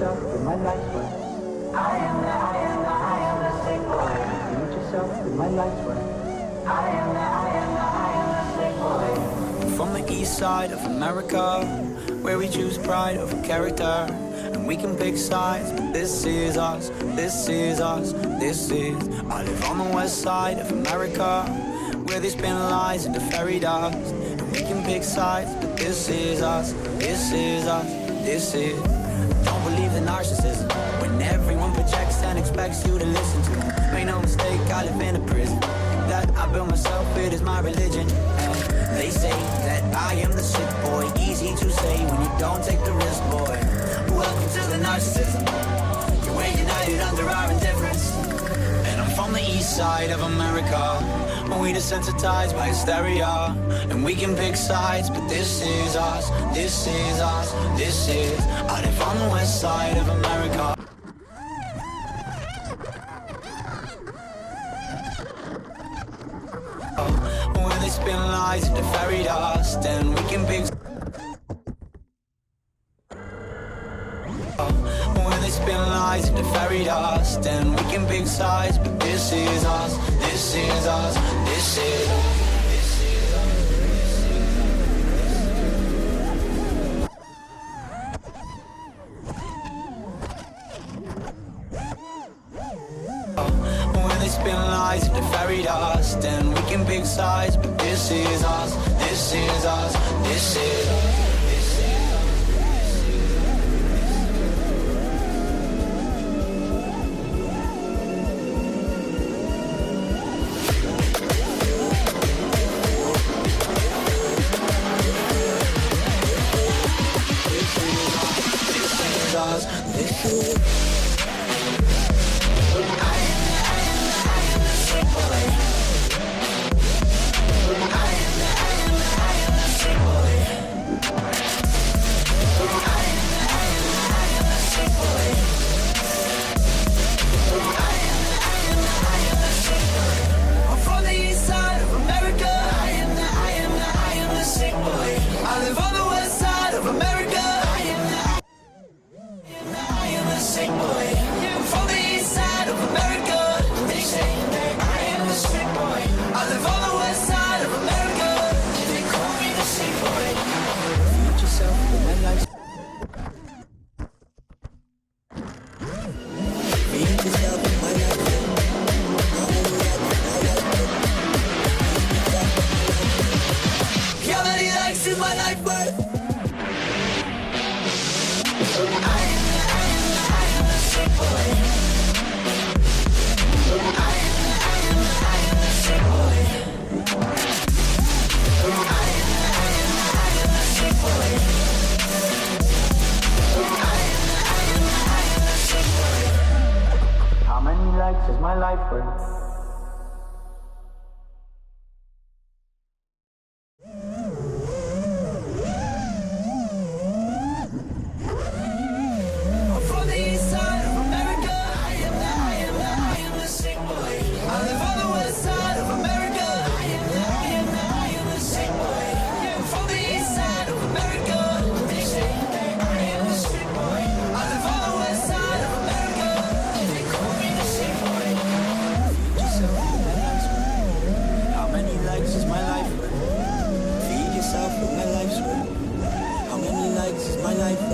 yourself with my life's work. I am the sick boy. Feed yourself with my life's work. I am the sick boy. From the east side of America, where we choose pride over character, and we can pick sides, but this is us, this is us, this is. I live on the west side of America, where they spin lies into fairy dust, and we can pick sides, but this is us, this is us, this is. Don't believe the narcissism when everyone projects and expects you to listen to them. Make no mistake, I live in a prison that I built myself, it is my religion. And they say that I am the sick boy, easy to say when you don't take the risk, boy. Welcome to the narcissism, we're united under our indifference. And I'm from the east side of America, we desensitized by hysteria, and we can pick sides, but this is us, this is us, this is. I live on the west side of America. Where they spin lies into fairy dust, and we can pick. Where they spin lies into fairy dust, and we can pick sides, but this is us, this is us, this is. When they spin lies into fairy dust, and we can pick sides, but this is us, this is us, this is. How many likes is my life worth? My life.